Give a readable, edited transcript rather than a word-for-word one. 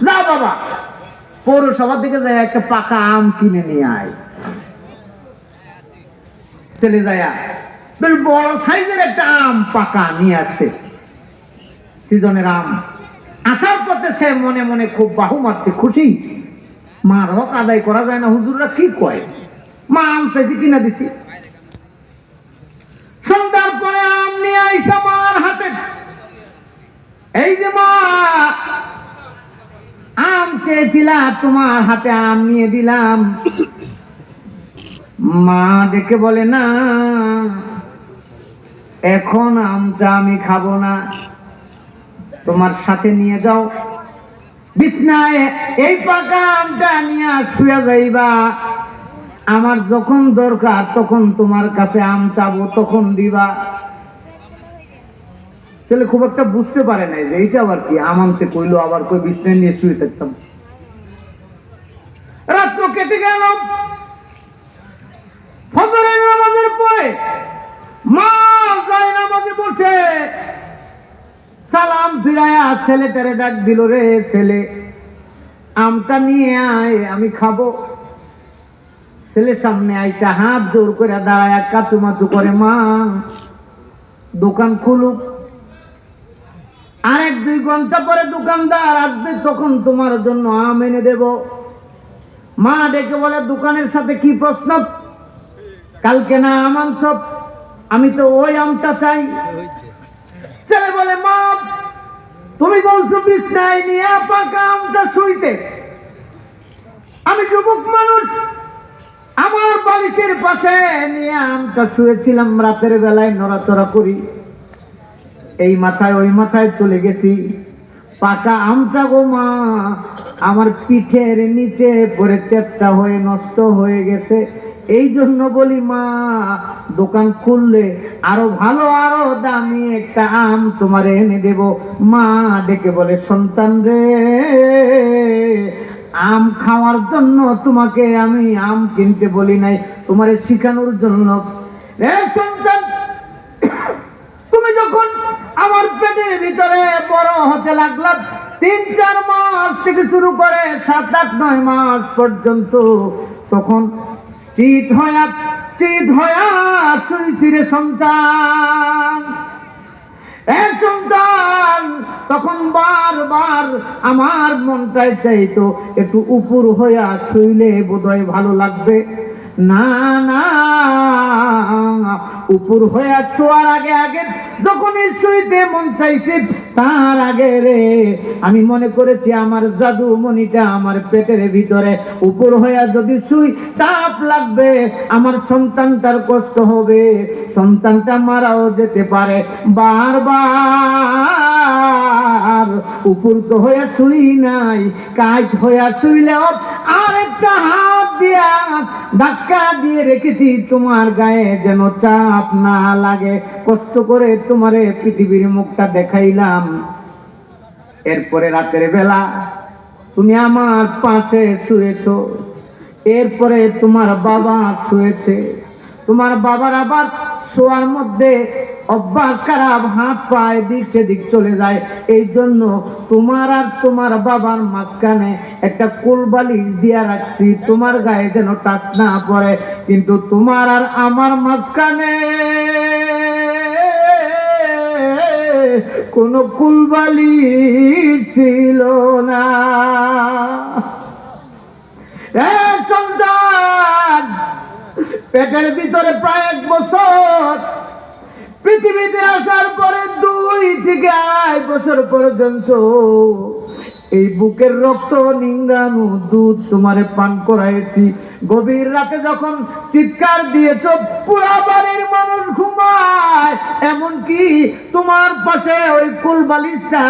না বাবা, পৌরসভা থেকে যায় একটা পাকা আম কিনে নিয়ে আয়। ছেলে যায় বেশ বড় সাইজের একটা আম পাকা নিয়ে আসছে, সিজনের আম। আসার পথে সে মনে মনে খুব বাহু মারছে, খুশি। মার হক আদায় করা যায় না, হুজুররা কি কয়। মা আম চাইছি কিনা দিছি। সন্ধ্যার পরে আম নিয়ে আইসা মার হাতে, এই যে মা আম চেয়েছিলা, তোমার হাতে আম নিয়ে দিলাম। মা দেখে বলে, না এখন আমটা আমি খাবো না, তোমার সাথে নিয়ে যাও বিছনায়, এই পাকা আমটা নিয়ে শুয়ে যাইবা। আমার যখন দরকার তখন তোমার কাছে আম চাবো, তখন দিবা। ছেলে খুব একটা বুঝতে পারে নাই যে এইটা আবার কি, আম আনতে কইলো, আবার কই বিছনায় নিয়ে শুয়ে থাকতাম। রাত্র কেটে গেল। ফজরের নামাজের পরে মা যায় নামাজে বসে, সালাম ফিরায়া ছেলেটারে ডাক দিল, রে ছেলে আমটা নিয়ে আয়, আমি খাবো। ছেলে সামনে আইসা হাত জোর করে দাঁড়ায়, কাচুমাচু করে, মা দোকান খুলুক, আর 1-2 ঘন্টা পরে দোকানদার আসবে, তখন তোমার জন্য আম এনে দেব। মা ডেকে বলে, দোকানের সাথে কি প্রশ্ন? কালকে না আম আনছ, আমি তো ওই আমটা চাই। ছেলে বলে, মা তুমি বলছো বিছনায় নিয়ে পাকা আমটা শুইতে, আমি যুবক মানুষ, আমার বালিশের পাশে নিয়ে আমটা শুয়েছিলাম, রাতের বেলায় নড়াচড়া করি, এই মাথায় ওই মাথায় চলে গেছি, পাকা আমটা গো মা আমার পিঠের নিচে পড়ে চেপটা হয়ে নষ্ট হয়ে গেছে। এই জন্য বলি মা, দোকান খুললে আরো ভালো আরো দামি একটা আম তোমার এনে দেব। মা ডেকে বলে, সন্তান রে, আম খাওয়ার জন্য তোমাকে আমি আম কিনতে বলি নাই, তোমারে শিখানোর জন্য। রে সন্তান, তুমি যখন আমার পেটের ভিতরে বড় হতে লাগলাম, 3-4 মাস থেকে শুরু করে 7-8-9 মাস পর্যন্ত, তখন চিত হয়া শুইছিরে সন্তান। সন্তান, তখন বারবার আমার মনটাই চাইতো একটু উপর হইয়া শুইলে বোধহয় ভালো লাগবে। না না, উপর হইয়া শোয়ার আগে আগে যখনই শুইতে মন চাইছে, তার আগে রে আমি মনে করেছি আমার জাদু মণিটা আমার পেটের ভিতরে, উপর হইয়া যদি শুই চাপ লাগবে, আমার সন্তানটার কষ্ট হবে, সন্তানটা মারাও যেতে পারে। বারবার উপর তো হইয়া শুই নাই, কাজ হইয়া শুইলেও আরেকটা হাত দিয়া ধাক্কা দিয়ে রেখেছি তোমার গায়ে, যেন চাপ না লাগে, কষ্ট করে তোমারে পৃথিবীর মুখটা দেখাইলাম। এরপরে রাতের বেলা তুমি আমার পাশে শুয়েছো, এরপরে তোমার বাবা শুয়েছে, তোমার বাবার আবার শোয়ার মধ্যে অভ্যাস খারাপ, হাত পায়ে দিক সেদিক চলে যায়, এই জন্য তোমার আর তোমার বাবার মাঝখানে একটা কোলবালিশ দিয়া রাখছি, তোমার গায়ে যেন টাচ না পড়ে। কিন্তু তোমার আর আমার মাঝখানে কোনো কোলবালিশ ছিল না। সন্তান, পেটের ভিতরে প্রায় 1 বছর, পৃথিবীতে আসার পরে 2 থেকে 2.5 বছর পর্যন্ত এই বুকের রক্ত নিংড়ানো দুধ তোমারে পান করাইছি। গভীর রাতে যখন চিৎকার দিয়েছ, পুরা বাড়ির মানুষ ঘুমায়, এমনকি তোমার পাশে ওই কোল বালিশটা